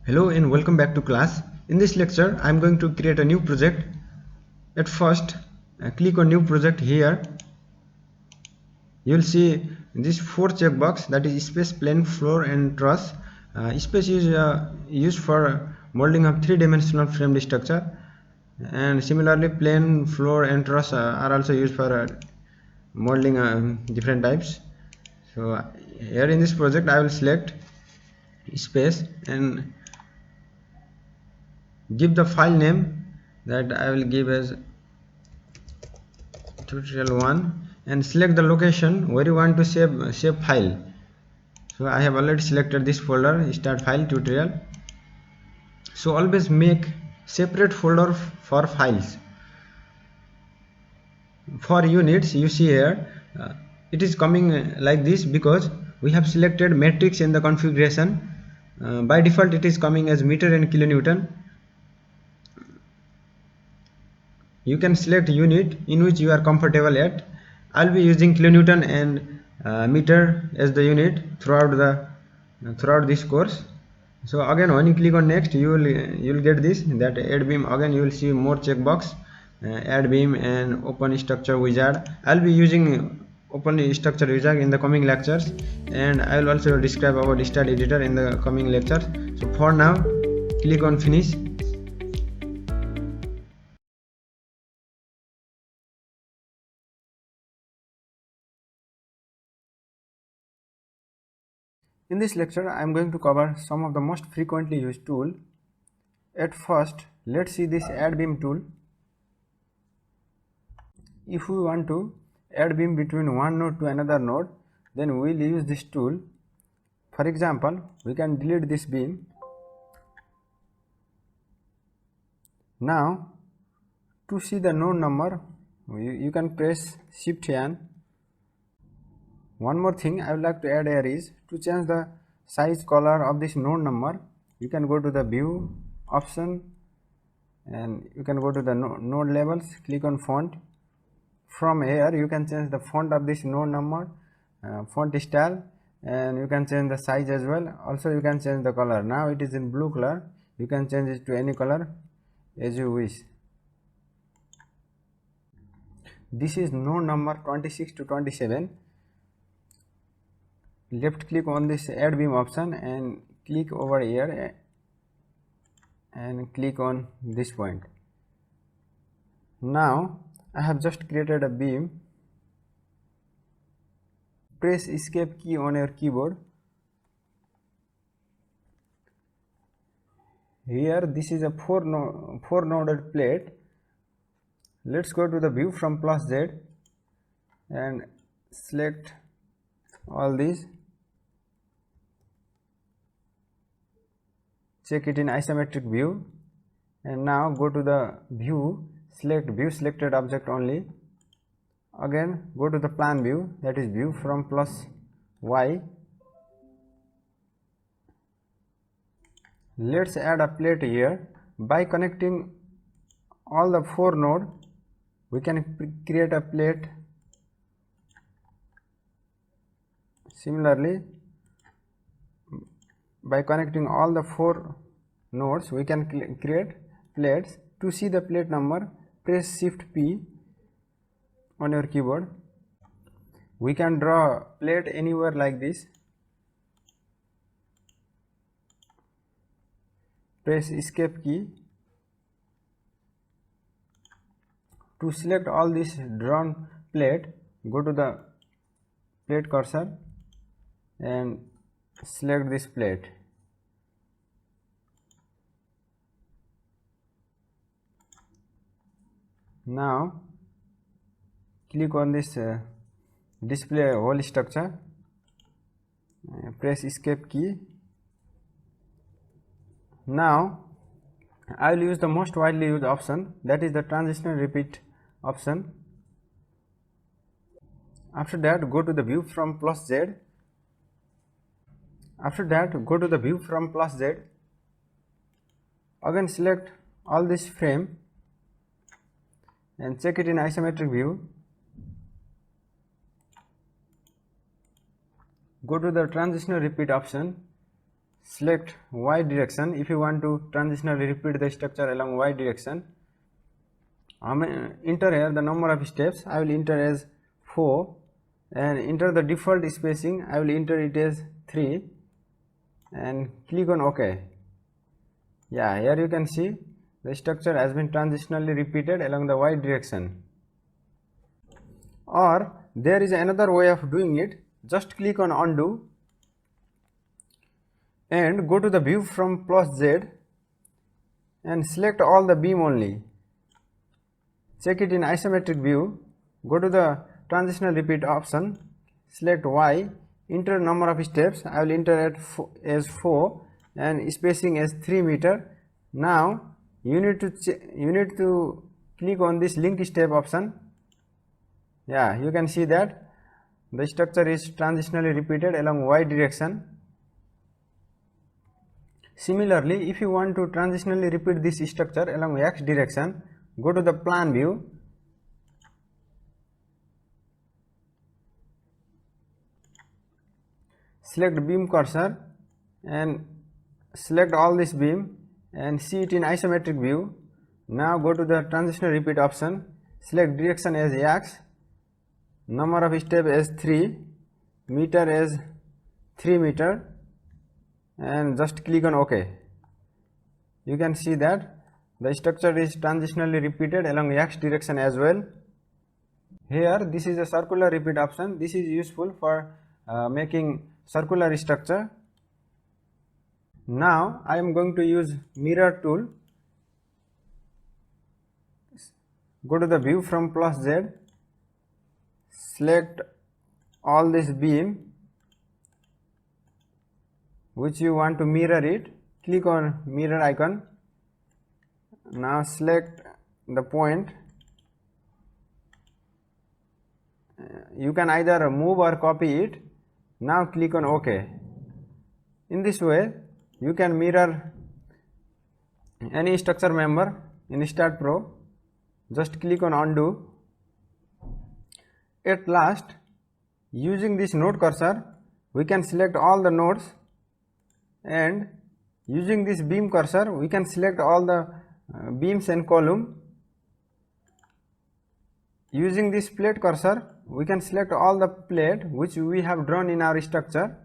Hello and welcome back to class. In this lecture, I am going to create a new project. At first, click on new project here. You will see this 4 checkbox, that is space, plane, floor and truss. Space is used for molding of 3-dimensional framed structure, and similarly plane, floor and truss are also used for molding different types. So here in this project I will select space and give the file name that I will give as tutorial1, and select the location where you want to save file. So I have already selected this folder, start file tutorial. So always make separate folder for files. For units, you see here it is coming like this because we have selected matrix in the configuration. By default it is coming as meter and kilonewton. You can select unit in which you are comfortable at. I'll be using kilonewton and meter as the unit throughout this course. So again, when you click on next, you will get this, that add beam. Again you will see more checkbox, add beam and open structure wizard. I'll be using open structure wizard in the coming lectures, and I will also describe about Staad editor in the coming lectures. So for now, click on finish. In this lecture, I am going to cover some of the most frequently used tools. At first, let's see this add beam tool. If we want to add beam between one node to another node, then we will use this tool. For example, we can delete this beam. Now, to see the node number, you can press Shift N. One more thing I would like to add here is, to change the size color of this node number, you can go to the view option and you can go to the node labels, click on font. From here you can change the font of this node number, font style, and you can change the size as well. Also you can change the color. Now it is in blue color, you can change it to any color as you wish. This is node number 26 to 27. Left click on this add beam option and click over here and click on this point. Now I have just created a beam. Press escape key on your keyboard. Here this is a 4 noded plate. Let's go to the view from plus Z and select all these. Check it in isometric view, and now go to the view, select view selected object only. Again go to the plan view, that is view from plus Y. Let's add a plate here. By connecting all the 4 nodes, we can create a plate. Similarly, by connecting all the 4 nodes, we can create plates. To see the plate number, press Shift P on your keyboard. We can draw plate anywhere like this. Press escape key. To select all this drawn plate, go to the plate cursor and select this plate. Now click on this display whole structure, press escape key. Now I will use the most widely used option, that is the transitional repeat option. After that, go to the view from plus Z. After that, go to the view from plus Z. Again select all this frame and check it in isometric view. Go to the transitional repeat option select y direction. If you want to transitionally repeat the structure along y direction, enter here the number of steps. I will enter as 4, and enter the default spacing. I will enter it as 3 and click on OK. Yeah, here you can see the structure has been transitionally repeated along the y direction. Or there is another way of doing it. Just click on undo and go to the view from +Z and select all the beam only. Check it in isometric view. Go to the transitional repeat option, select Y, enter number of steps. I will enter as 4 and spacing as 3 meter. Now you need to click on this link step option. Yeah, you can see that the structure is transitionally repeated along y direction. Similarly, if you want to transitionally repeat this structure along x direction, go to the plan view, select beam cursor and select all this beam and see it in isometric view. Now go to the transitional repeat option, select direction as x, number of step as 3, meter as 3 meter, and just click on OK. You can see that the structure is transitionally repeated along x direction as well. Here this is a circular repeat option. This is useful for making circular structure. Now I am going to use mirror tool. Go to the view from +Z, select all this beam which you want to mirror it, click on mirror icon. Now select the point. You can either move or copy it. Now click on OK. In this way you can mirror any structure member in Staad Pro. Just click on undo. At last, using this node cursor, we can select all the nodes, and using this beam cursor we can select all the beams and column. Using this plate cursor we can select all the plate which we have drawn in our structure.